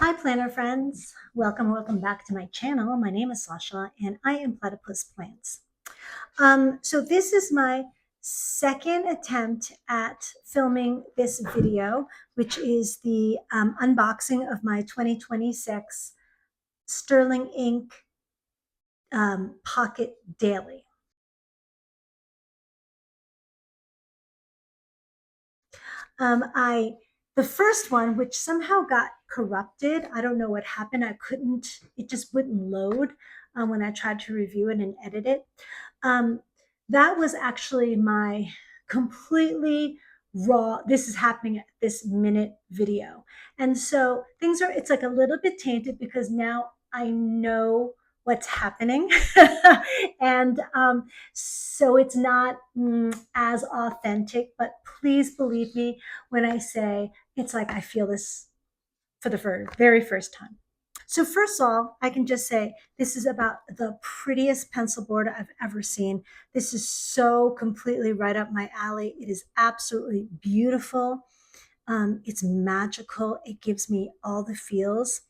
Hi, planner friends. Welcome back to my channel. My name is Sasha, and I am Platypus Plants. So this is my second attempt at filming this video, which is the unboxing of my 2026 Sterling Ink Pocket Daily. The first one, which somehow got corrupted, I don't know what happened. It just wouldn't load when I tried to review it and edit it. Um, that was actually my completely raw, this is happening at this minute video. And so it's like a little bit tainted because now I know what's happening. And so it's not as authentic, but please believe me when I say it's like I feel this for the very first time. So first of all, I can just say this is about the prettiest pencil board I've ever seen. This is so completely right up my alley. It is absolutely beautiful. It's magical. It gives me all the feels.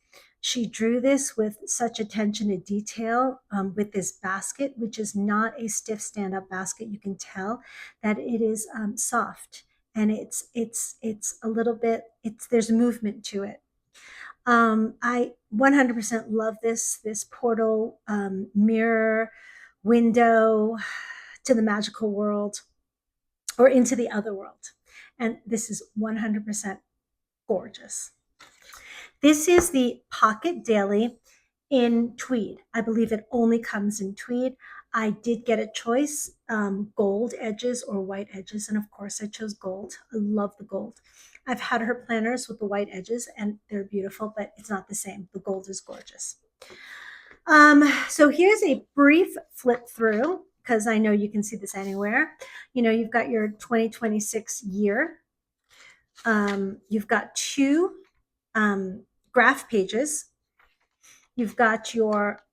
She drew this with such attention to detail with this basket, which is not a stiff stand-up basket. You can tell that it is soft and it's a little bit, there's movement to it. I 100% love this portal mirror window to the magical world or into the other world. And this is 100% gorgeous. This is the Pocket Daily in tweed. I believe it only comes in tweed. I did get a choice, gold edges or white edges. And of course I chose gold. I love the gold. I've had her planners with the white edges and they're beautiful, but it's not the same. The gold is gorgeous. So here's a brief flip through because I know you can see this anywhere. You know, you've got your 2026 year. You've got two graph pages. You've got your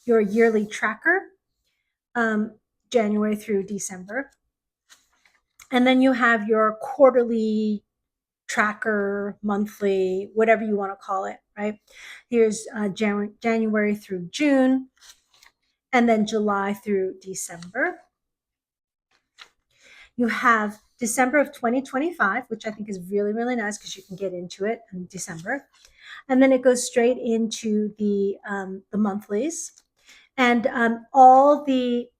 yearly tracker, January through December. And then you have your quarterly tracker, monthly, whatever you want to call it, right? Here's January through June, and then July through December. You have December of 2025, which I think is really, really nice because you can get into it in December. And then it goes straight into the monthlies. And all the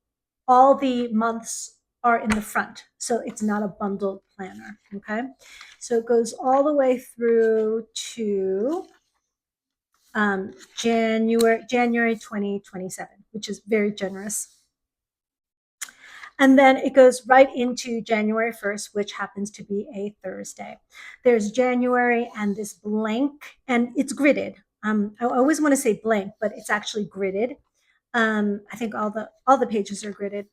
months are in the front. So it's not a bundled planner, okay? So it goes all the way through to January 2027, which is very generous. And then it goes right into January 1st, which happens to be a Thursday. There's January and this blank, and it's gridded. I always want to say blank, but it's actually gridded. I think all the pages are gridded,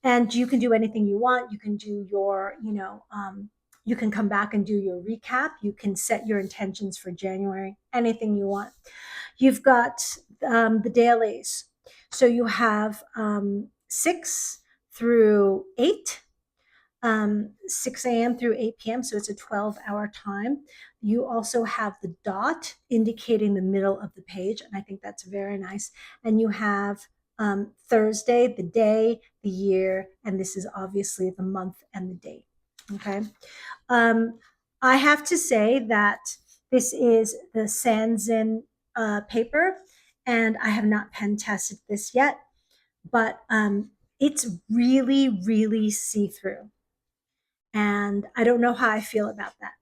and you can do anything you want. You can do your, you can come back and do your recap. You can set your intentions for January, anything you want. You've got the dailies. So you have 6 through 8, 6 a.m. through 8 p.m. So it's a 12-hour time. You also have the dot indicating the middle of the page. And I think that's very nice. And you have Thursday, the day, the year, and this is obviously the month and the date. Okay. I have to say that this is the Sanzin paper, and I have not pen tested this yet, but it's really, really see-through. And I don't know how I feel about that.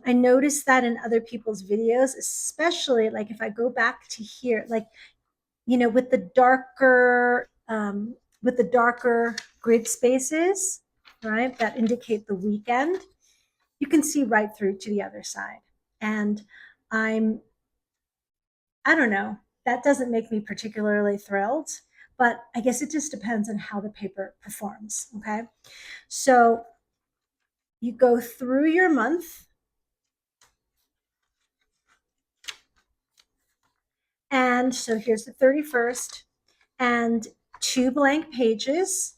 I noticed that in other people's videos, especially like if I go back to here, like, you know, with the darker grid spaces, right, that indicate the weekend, you can see right through to the other side. And I don't know, that doesn't make me particularly thrilled, but I guess it just depends on how the paper performs. Okay. So you go through your month, and so here's the 31st and 2 blank pages,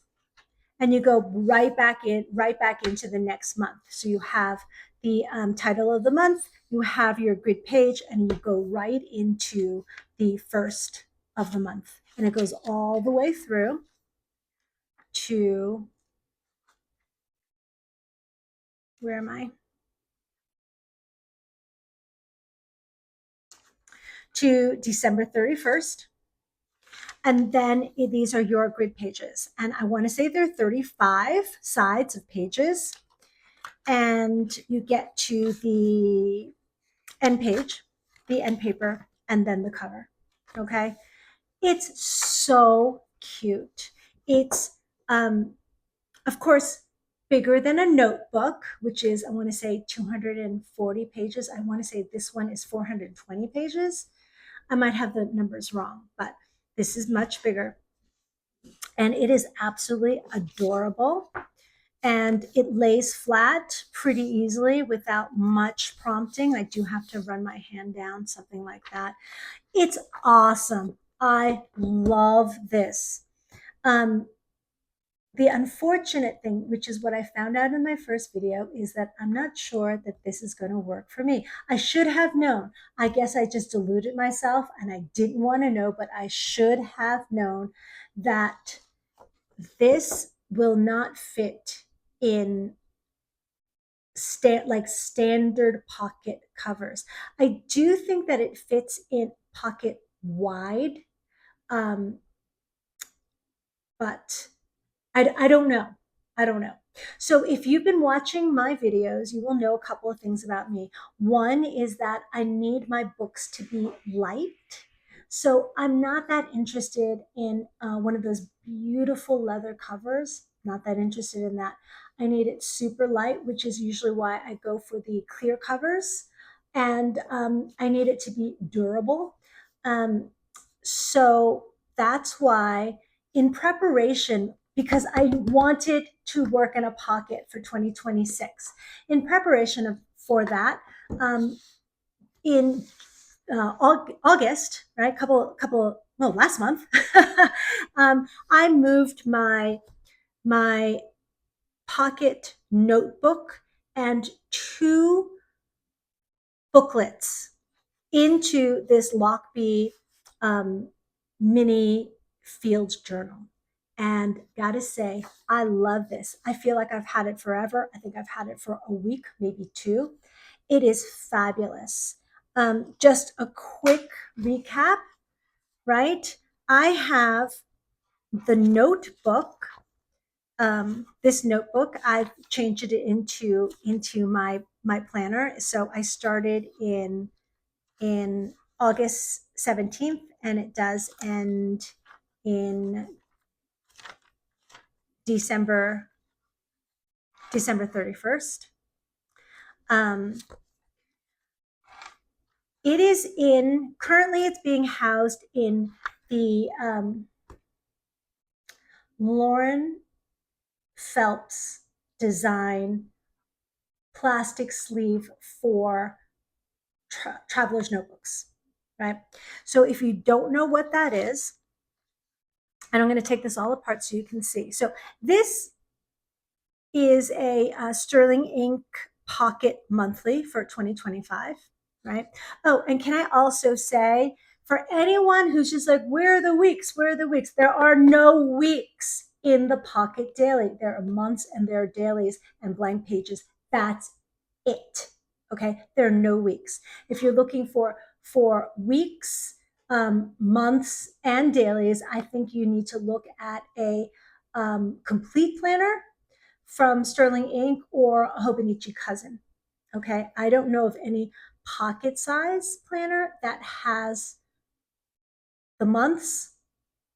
and you go right back into the next month. So you have the title of the month, you have your grid page, and you go right into the first of the month. And it goes all the way through to, where am I? To December 31st. And then these are your grid pages. And I want to say there are 35 sides of pages. And you get to the end page, the end paper, and then the cover. Okay. It's so cute. It's, of course, bigger than a notebook, which is, I want to say, 240 pages. I want to say this one is 420 pages. I might have the numbers wrong, but this is much bigger. And it is absolutely adorable. And it lays flat pretty easily without much prompting. I do have to run my hand down, something like that. It's awesome. I love this. The unfortunate thing, which is what I found out in my first video, is that I'm not sure that this is going to work for me. I should have known. I guess I just deluded myself and I didn't want to know, but I should have known that this will not fit in like standard pocket covers. I do think that it fits in pocket wide, but I don't know. I don't know. So if you've been watching my videos, you will know a couple of things about me. One is that I need my books to be light. So I'm not that interested in one of those beautiful leather covers. Not that interested in that. I need it super light, which is usually why I go for the clear covers. And I need it to be durable. So that's why, in preparation, because I wanted to work in a pocket for 2026, in preparation for that, in August, right, well, last month, I moved my pocket notebook and two booklets into this Lochby mini field journal. And gotta say, I love this. I feel like I've had it forever. I think I've had it for a week, maybe two. It is fabulous. Just a quick recap, right? I have the notebook. This notebook, I've changed it into my planner. So I started in August 17th, and it does end in December 31st. It is currently it's being housed in the Lauren Phelps design plastic sleeve for traveler's notebooks, right? So if you don't know what that is, and I'm going to take this all apart so you can see. So this is a Sterling Ink Pocket Monthly for 2025, right? Oh, and can I also say, for anyone who's just like, where are the weeks? Where are the weeks? There are no weeks in the Pocket Daily. There are months and there are dailies and blank pages. That's it. Okay, there are no weeks. If you're looking for weeks, months, and dailies, I think you need to look at a complete planner from Sterling Ink or a Hobonichi Cousin. Okay, I don't know of any pocket size planner that has the months,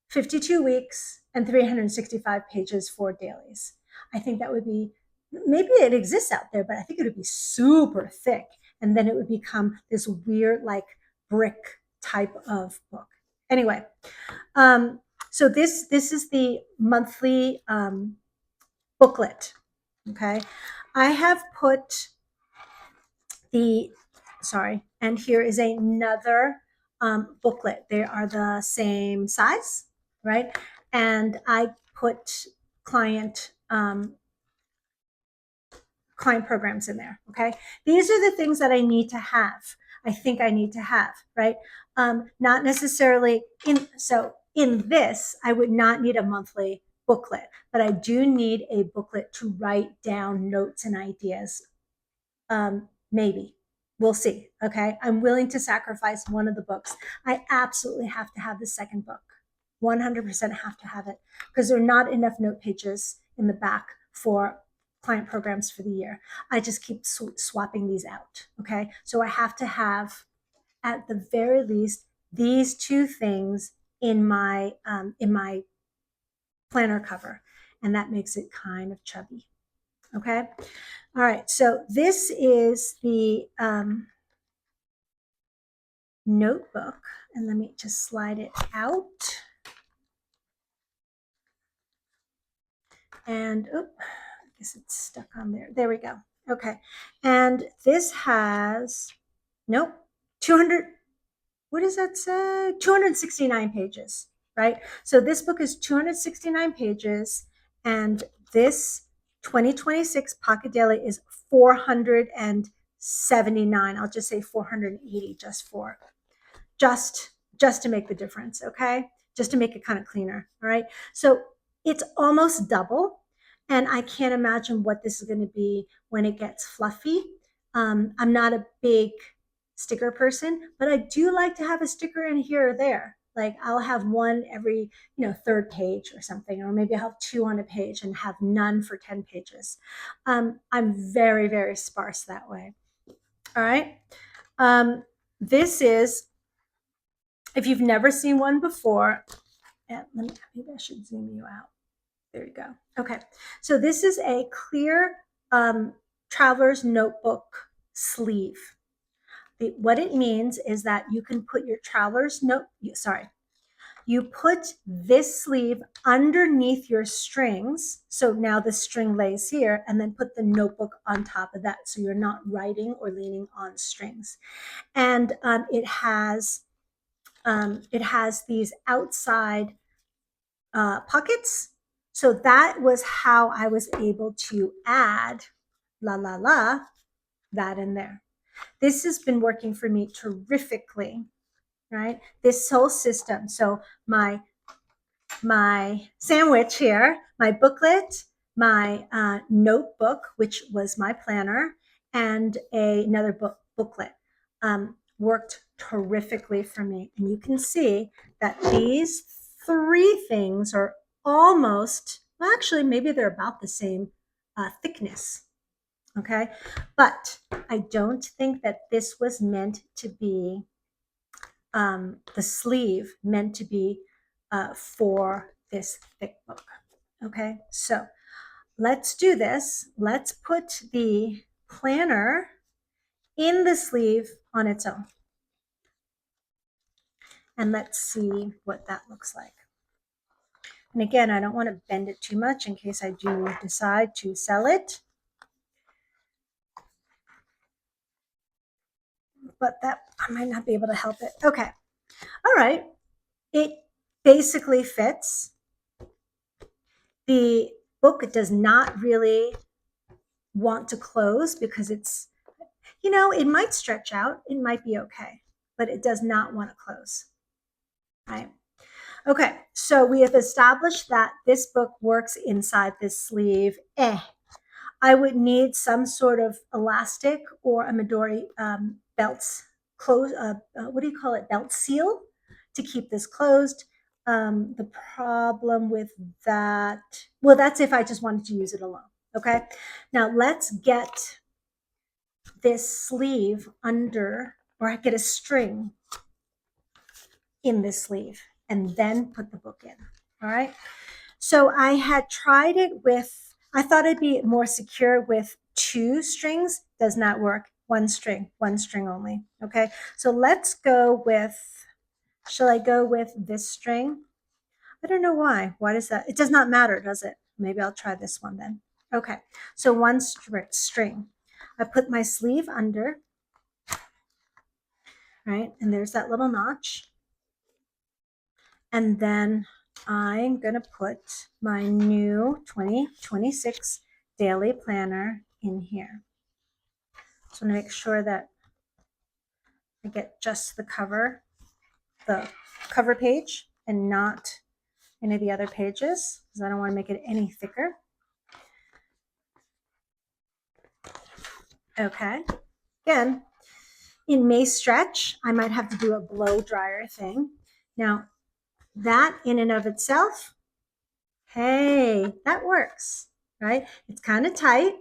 52 weeks, and 365 pages for dailies. I think that would be, maybe it exists out there, but I think it would be super thick. And then it would become this weird, like, brick type of book. Anyway, so this is the monthly booklet. Okay, I have put and here is another booklet. They are the same size, right? And I put client client programs in there. Okay. These are the things that I need to have. I think I need to have, right? Not necessarily in this, I would not need a monthly booklet, but I do need a booklet to write down notes and ideas. Maybe we'll see. Okay. I'm willing to sacrifice one of the books. I absolutely have to have the second book. 100% have to have it because there are not enough note pages in the back for client programs for the year. I just keep swapping these out. Okay. So I have to have at the very least these two things in my planner cover, and that makes it kind of chubby. Okay. All right. So this is the notebook, and let me just slide it out. And I guess it's stuck on there. There we go. Okay. And this has, nope, 200, what does that say? 269 pages, right? So this book is 269 pages, and this 2026 Pocket Daily is 479. I'll just say 480 just just to make the difference, okay? Just to make it kind of cleaner, all right? So it's almost double, and I can't imagine what this is going to be when it gets fluffy. I'm not a big sticker person, but I do like to have a sticker in here or there. Like I'll have one every, third page or something, or maybe I'll have two on a page and have none for 10 pages. I'm very, very sparse that way. All right. This is, if you've never seen one before, maybe I should zoom you out. There you go. Okay. So this is a clear traveler's notebook sleeve. What it means is that you can put your you put this sleeve underneath your strings. So now the string lays here, and then put the notebook on top of that. So you're not writing or leaning on strings. And it has these outside pockets. So that was how I was able to add that in there. This has been working for me terrifically, right? This whole system. So my sandwich here, my booklet, my notebook, which was my planner, and another booklet worked terrifically for me. And you can see that these three things are almost, well, actually, maybe they're about the same thickness. Okay. But I don't think that this was meant to be, the sleeve meant to be for this thick book. Okay. So let's do this. Let's put the planner in the sleeve on its own. And let's see what that looks like. And again, I don't want to bend it too much in case I do decide to sell it. But that I might not be able to help it. Okay. All right. It basically fits. The book does not really want to close because it's, it might stretch out. It might be okay, but it does not want to close. Right. Okay, so we have established that this book works inside this sleeve. I would need some sort of elastic or a Midori belts close. What do you call it? Belt seal to keep this closed. The problem with that, well, that's if I just wanted to use it alone. Okay, now let's get this sleeve under, or I get a string in this sleeve, and then put the book in. All right. So I had tried it with, I thought it'd be more secure with two strings. Does not work. One string only. Okay. So let's go with, shall I go with this string? I don't know why. Why does that? It does not matter, does it? Maybe I'll try this one then. Okay. So one string. I put my sleeve under, right? And there's that little notch. And then I'm going to put my new 2026 daily planner in here. So I'm going to make sure that I get just the cover page and not any of the other pages because I don't want to make it any thicker. Okay. Again, it may stretch. I might have to do a blow dryer thing. Now, that in and of itself, hey, that works, right? It's kind of tight,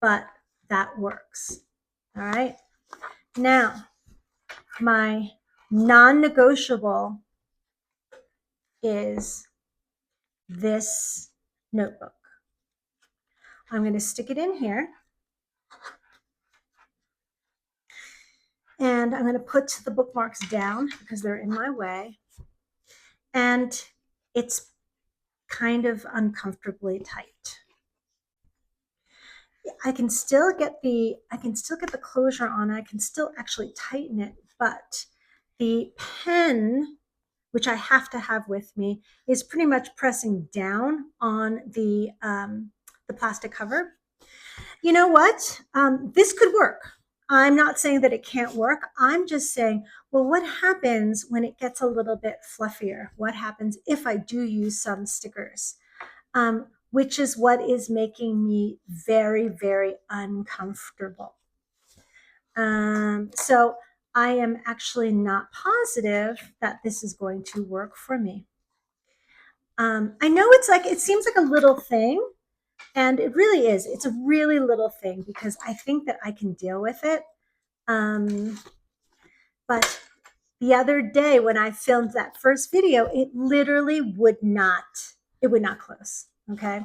but that works. All right. Now, my non-negotiable is this notebook. I'm going to stick it in here. And I'm going to put the bookmarks down because they're in my way. And it's kind of uncomfortably tight. I can still get the closure on. I can still actually tighten it, but the pen, which I have to have with me, is pretty much pressing down on the plastic cover. You know what? This could work. I'm not saying that it can't work. I'm just saying, well, what happens when it gets a little bit fluffier? What happens if I do use some stickers? Which is what is making me very, very uncomfortable. So I am actually not positive that this is going to work for me. I know it seems like a little thing, and it really is. It's a really little thing because I think that I can deal with it. But the other day when I filmed that first video, it literally would not close. Okay.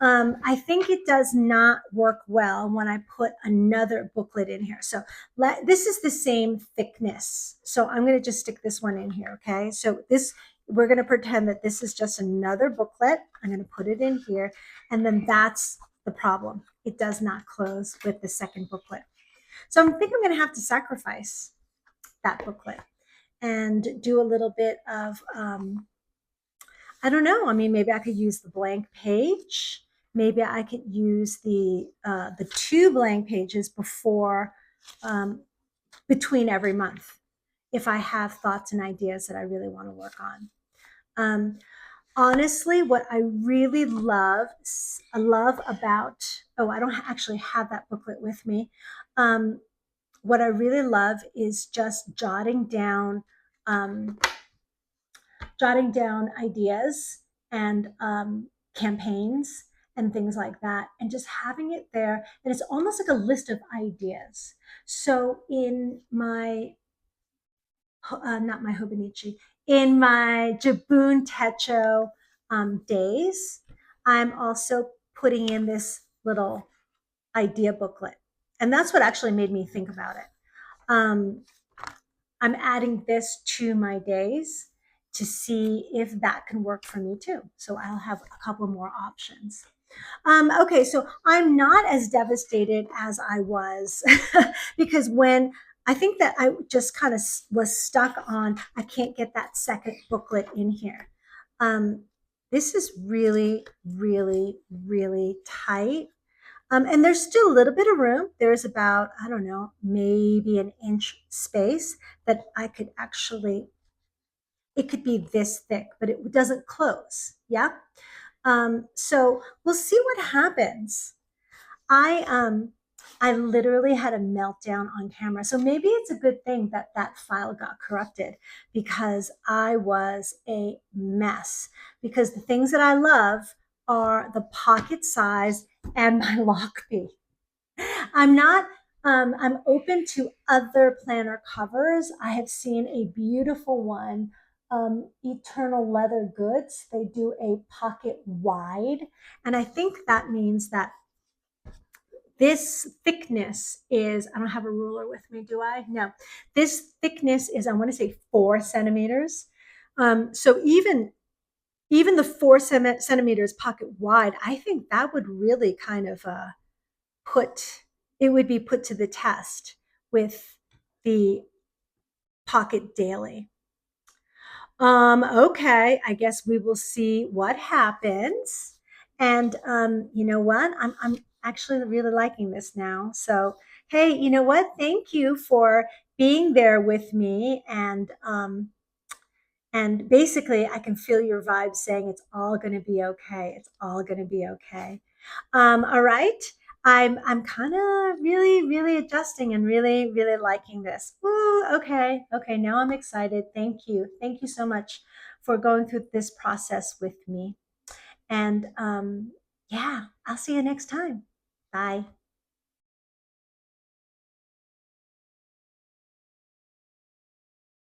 I think it does not work well when I put another booklet in here. So this is the same thickness. So I'm going to just stick this one in here. Okay. So we're going to pretend that this is just another booklet. I'm going to put it in here. And then that's the problem. It does not close with the second booklet. So I think I'm going to have to sacrifice that booklet and do a little bit of, I don't know. I mean, maybe I could use the blank page. Maybe I could use the 2 blank pages between every month if I have thoughts and ideas that I really want to work on. Honestly, what I really love about, I don't actually have that booklet with me. What I really love is just jotting down ideas and campaigns and things like that, and just having it there. And it's almost like a list of ideas. So in my, not my Hobonichi, in my Jabun Techo days, I'm also putting in this little idea booklet. And that's what actually made me think about it. I'm adding this to my days to see if that can work for me too. So I'll have a couple more options. Okay, so I'm not as devastated as I was because when I think that I just kind of was stuck on, I can't get that second booklet in here. This is really, really, really tight. And there's still a little bit of room. There's about, I don't know, maybe an inch space that I could actually, it could be this thick, but it doesn't close. Yeah. So we'll see what happens. I literally had a meltdown on camera. So maybe it's a good thing that that file got corrupted because I was a mess. Because the things that I love are the pocket size and my Lochby. I'm not, I'm open to other planner covers. I have seen a beautiful one, Eternal Leather Goods. They do a pocket wide. And I think that means that this thickness is, I don't have a ruler with me, do I? No. This thickness is, I want to say 4 centimeters. So even the 4 centimeters pocket wide, I think that would really kind of it would be put to the test with the pocket daily. Okay, I guess we will see what happens. And you know what? actually really liking this now. So, hey, you know what? Thank you for being there with me. And basically, I can feel your vibe saying it's all going to be okay. It's all going to be okay. All right. I'm kind of really adjusting and really liking this. Woo, okay. Okay. Now I'm excited. Thank you. Thank you so much for going through this process with me. And yeah, I'll see you next time. Bye.